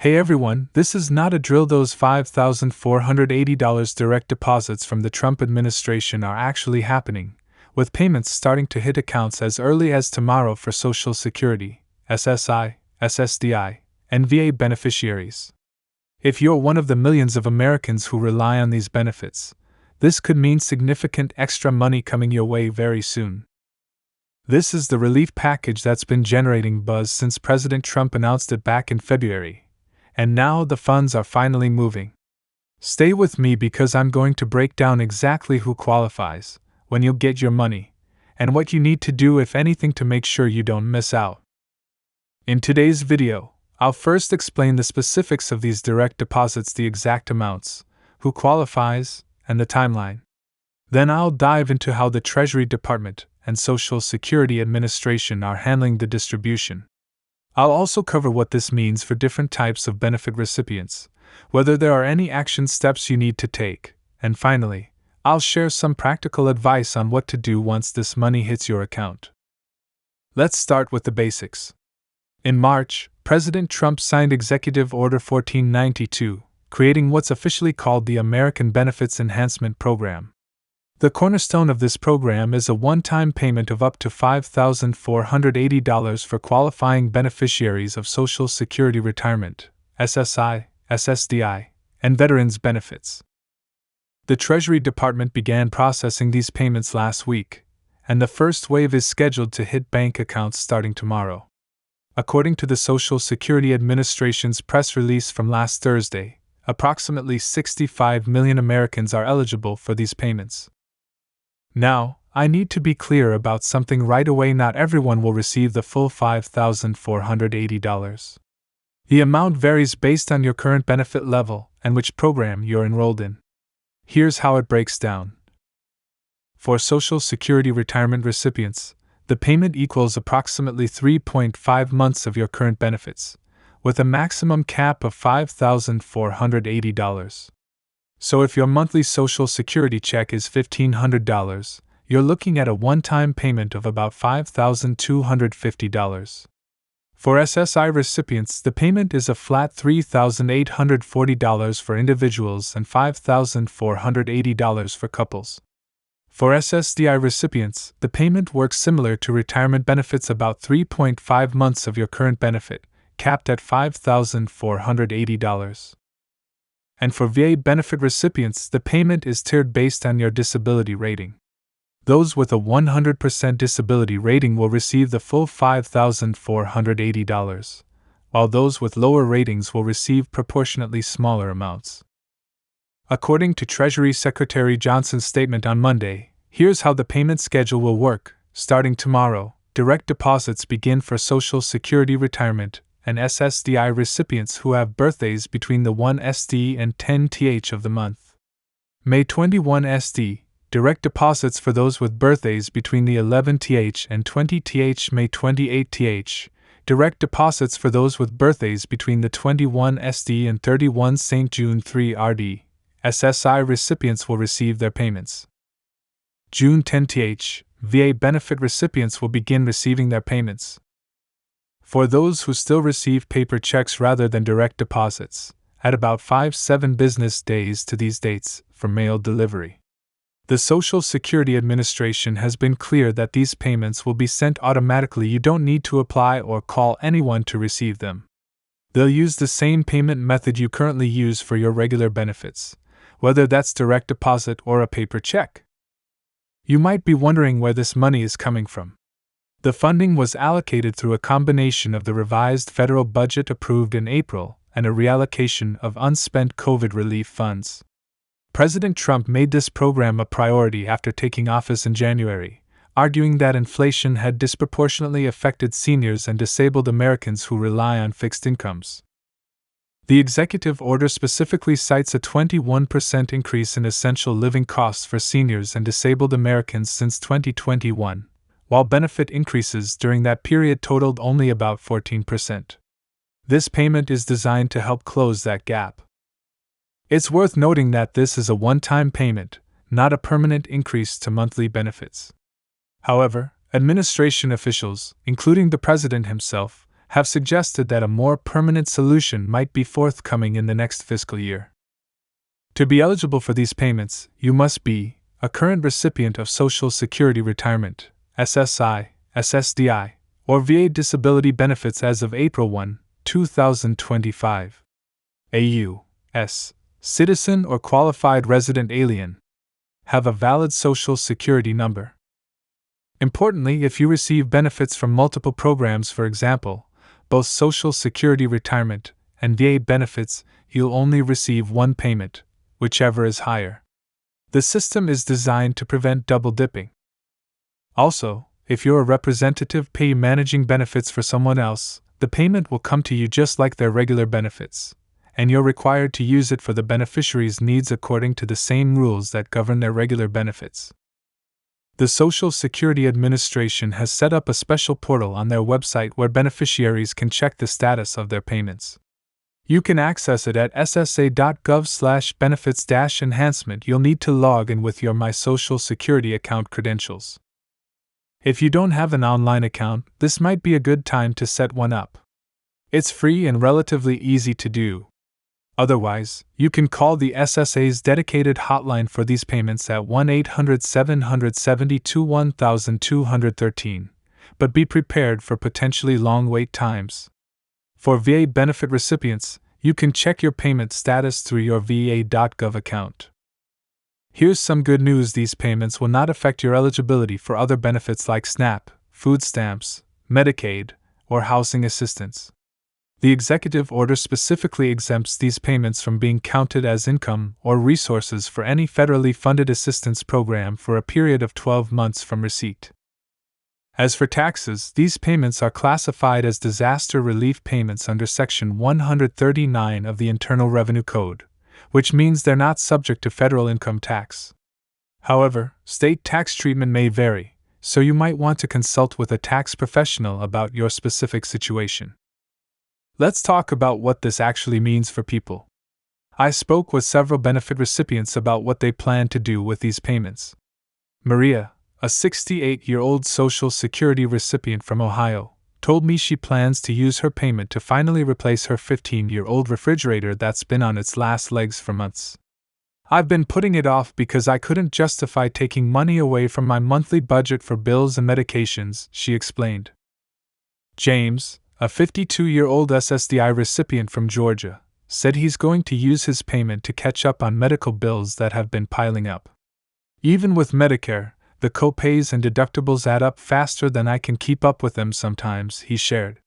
Hey everyone, this is not a drill. Those $5,480 direct deposits from the Trump administration are actually happening, with payments starting to hit accounts as early as tomorrow for Social Security, SSI, SSDI, and VA beneficiaries. If you're one of the millions of Americans who rely on these benefits, this could mean significant extra money coming your way very soon. This is the relief package that's been generating buzz since President Trump announced it back in February. And now the funds are finally moving. Stay with me because I'm going to break down exactly who qualifies, when you'll get your money, and what you need to do if anything to make sure you don't miss out. In today's video, I'll first explain the specifics of these direct deposits, the exact amounts, who qualifies, and the timeline. Then I'll dive into how the Treasury Department and Social Security Administration are handling the distribution. I'll also cover what this means for different types of benefit recipients, whether there are any action steps you need to take, and finally, I'll share some practical advice on what to do once this money hits your account. Let's start with the basics. In March, President Trump signed Executive Order 1492, creating what's officially called the American Benefits Enhancement Program. The cornerstone of this program is a one-time payment of up to $5,480 for qualifying beneficiaries of Social Security Retirement, SSI, SSDI, and veterans benefits. The Treasury Department began processing these payments last week, and the first wave is scheduled to hit bank accounts starting tomorrow. According to the Social Security Administration's press release from last Thursday, approximately 65 million Americans are eligible for these payments. Now, I need to be clear about something right away. Not everyone will receive the full $5,480. The amount varies based on your current benefit level and which program you're enrolled in. Here's how it breaks down. For Social Security retirement recipients, the payment equals approximately 3.5 months of your current benefits, with a maximum cap of $5,480. So if your monthly Social Security check is $1,500, you're looking at a one-time payment of about $5,250. For SSI recipients, the payment is a flat $3,840 for individuals and $5,480 for couples. For SSDI recipients, the payment works similar to retirement benefits, about 3.5 months of your current benefit, capped at $5,480. And for VA benefit recipients, the payment is tiered based on your disability rating. Those with a 100% disability rating will receive the full $5,480, while those with lower ratings will receive proportionately smaller amounts. According to Treasury Secretary Johnson's statement on Monday, here's how the payment schedule will work. Starting tomorrow, direct deposits begin for Social Security Retirement and SSDI recipients who have birthdays between the 1st and 10th of the month. May 21 SD, direct deposits for those with birthdays between the 11th and 20th. May 28th, direct deposits for those with birthdays between the 21 SD and 31 St. June 3 RD. SSI recipients will receive their payments. June 10th, VA benefit recipients will begin receiving their payments. For those who still receive paper checks rather than direct deposits, add about 5-7 business days to these dates for mail delivery. The Social Security Administration has been clear that these payments will be sent automatically. You don't need to apply or call anyone to receive them. They'll use the same payment method you currently use for your regular benefits, whether that's direct deposit or a paper check. You might be wondering where this money is coming from. The funding was allocated through a combination of the revised federal budget approved in April and a reallocation of unspent COVID relief funds. President Trump made this program a priority after taking office in January, arguing that inflation had disproportionately affected seniors and disabled Americans who rely on fixed incomes. The executive order specifically cites a 21% increase in essential living costs for seniors and disabled Americans since 2021. While benefit increases during that period totaled only about 14%. This payment is designed to help close that gap. It's worth noting that this is a one-time payment, not a permanent increase to monthly benefits. However, administration officials, including the president himself, have suggested that a more permanent solution might be forthcoming in the next fiscal year. To be eligible for these payments, you must be a current recipient of Social Security Retirement, SSI, SSDI, or VA disability benefits as of April 1, 2025. A U.S. citizen or qualified resident alien. Have a valid Social Security number. Importantly, if you receive benefits from multiple programs, for example, both Social Security Retirement and VA benefits, you'll only receive one payment, whichever is higher. The system is designed to prevent double dipping. Also, if you're a representative payee managing benefits for someone else, the payment will come to you just like their regular benefits, and you're required to use it for the beneficiary's needs according to the same rules that govern their regular benefits. The Social Security Administration has set up a special portal on their website where beneficiaries can check the status of their payments. You can access it at ssa.gov/benefits-enhancement. You'll need to log in with your My Social Security account credentials. If you don't have an online account, this might be a good time to set one up. It's free and relatively easy to do. Otherwise, you can call the SSA's dedicated hotline for these payments at 1-800-772-1213, but be prepared for potentially long wait times. For VA benefit recipients, you can check your payment status through your va.gov account. Here's some good news: these payments will not affect your eligibility for other benefits like SNAP, food stamps, Medicaid, or housing assistance. The executive order specifically exempts these payments from being counted as income or resources for any federally funded assistance program for a period of 12 months from receipt. As for taxes, these payments are classified as disaster relief payments under Section 139 of the Internal Revenue Code, which means they're not subject to federal income tax. However, state tax treatment may vary, so you might want to consult with a tax professional about your specific situation. Let's talk about what this actually means for people. I spoke with several benefit recipients about what they plan to do with these payments. Maria, a 68-year-old Social Security recipient from Ohio, told me she plans to use her payment to finally replace her 15-year-old refrigerator that's been on its last legs for months. I've been putting it off because I couldn't justify taking money away from my monthly budget for bills and medications, she explained. James, a 52-year-old SSDI recipient from Georgia, said he's going to use his payment to catch up on medical bills that have been piling up. Even with Medicare, the co-pays and deductibles add up faster than I can keep up with them sometimes, he shared.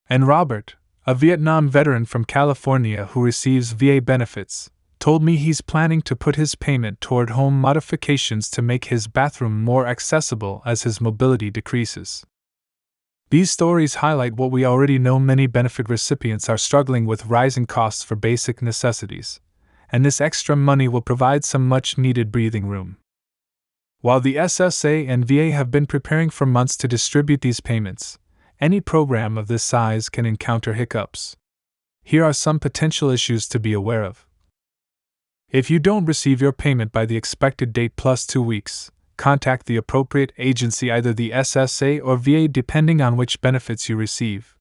And Robert, a Vietnam veteran from California who receives VA benefits, told me he's planning to put his payment toward home modifications to make his bathroom more accessible as his mobility decreases. These stories highlight what we already know: many benefit recipients are struggling with rising costs for basic necessities, and this extra money will provide some much-needed breathing room. While the SSA and VA have been preparing for months to distribute these payments, any program of this size can encounter hiccups. Here are some potential issues to be aware of. If you don't receive your payment by the expected date plus 2 weeks, contact the appropriate agency, either the SSA or VA, depending on which benefits you receive.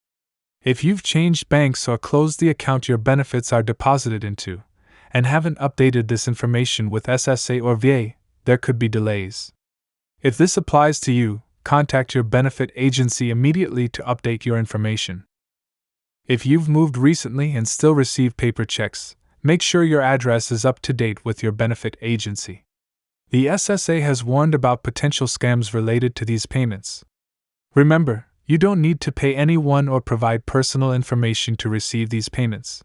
If you've changed banks or closed the account your benefits are deposited into, and haven't updated this information with SSA or VA, there could be delays. If this applies to you, contact your benefit agency immediately to update your information. If you've moved recently and still receive paper checks, make sure your address is up to date with your benefit agency. The SSA has warned about potential scams related to these payments. Remember, you don't need to pay anyone or provide personal information to receive these payments.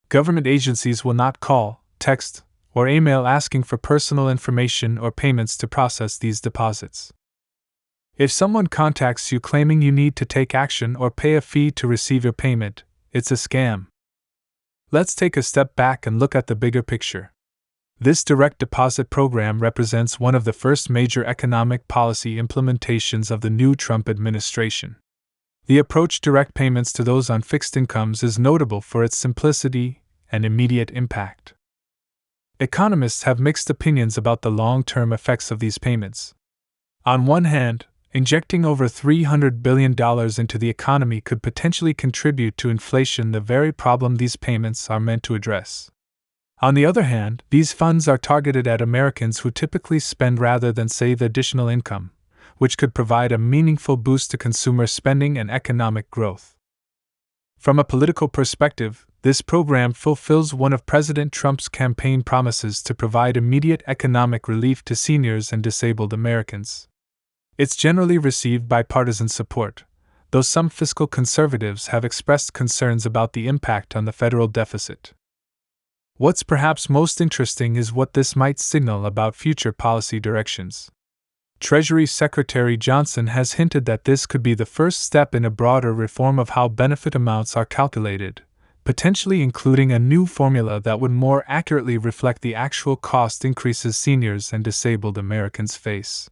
Government agencies will not call, text, or email asking for personal information or payments to process these deposits. If someone contacts you claiming you need to take action or pay a fee to receive your payment, it's a scam. Let's take a step back and look at the bigger picture. This direct deposit program represents one of the first major economic policy implementations of the new Trump administration. The approach direct payments to those on fixed incomes is notable for its simplicity and immediate impact. Economists have mixed opinions about the long-term effects of these payments. On one hand, Injecting over $300 billion into the economy could potentially contribute to inflation, the very problem these payments are meant to address. On the other hand, these funds are targeted at Americans who typically spend rather than save additional income, which could provide a meaningful boost to consumer spending and economic growth. From a political perspective, this program fulfills one of President Trump's campaign promises to provide immediate economic relief to seniors and disabled Americans. It's generally received bipartisan support, though some fiscal conservatives have expressed concerns about the impact on the federal deficit. What's perhaps most interesting is what this might signal about future policy directions. Treasury Secretary Johnson has hinted that this could be the first step in a broader reform of how benefit amounts are calculated, potentially including a new formula that would more accurately reflect the actual cost increases seniors and disabled Americans face.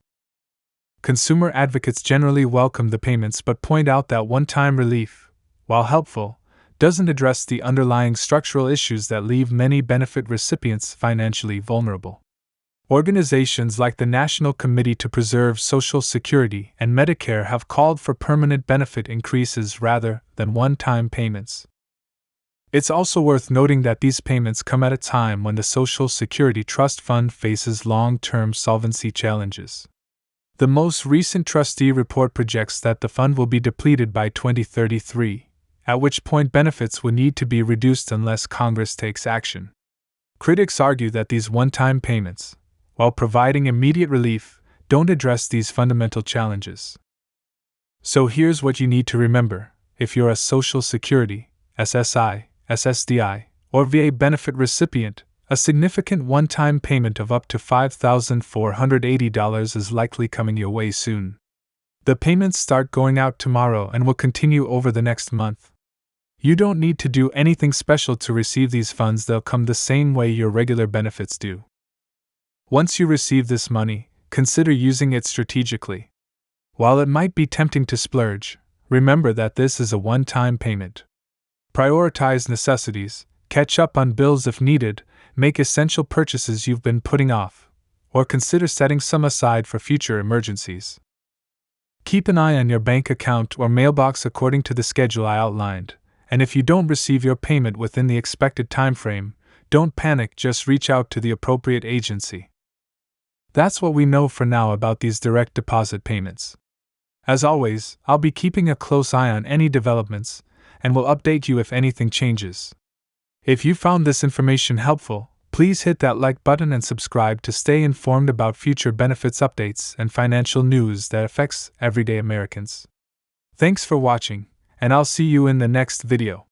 Consumer advocates generally welcome the payments but point out that one-time relief, while helpful, doesn't address the underlying structural issues that leave many benefit recipients financially vulnerable. Organizations like the National Committee to Preserve Social Security and Medicare have called for permanent benefit increases rather than one-time payments. It's also worth noting that these payments come at a time when the Social Security Trust Fund faces long-term solvency challenges. The most recent trustee report projects that the fund will be depleted by 2033, at which point benefits would need to be reduced unless Congress takes action. Critics argue that these one-time payments, while providing immediate relief, don't address these fundamental challenges. So here's what you need to remember: if you're a Social Security, SSI, SSDI, or VA benefit recipient, a significant one-time payment of up to $5,480 is likely coming your way soon. The payments start going out tomorrow and will continue over the next month. You don't need to do anything special to receive these funds, they'll come the same way your regular benefits do. Once you receive this money, consider using it strategically. While it might be tempting to splurge, remember that this is a one-time payment. Prioritize necessities, catch up on bills if needed, make essential purchases you've been putting off, or consider setting some aside for future emergencies. Keep an eye on your bank account or mailbox according to the schedule I outlined, and if you don't receive your payment within the expected timeframe, don't panic, just reach out to the appropriate agency. That's what we know for now about these direct deposit payments. As always, I'll be keeping a close eye on any developments, and will update you if anything changes. If you found this information helpful, please hit that like button and subscribe to stay informed about future benefits updates and financial news that affects everyday Americans. Thanks for watching, and I'll see you in the next video.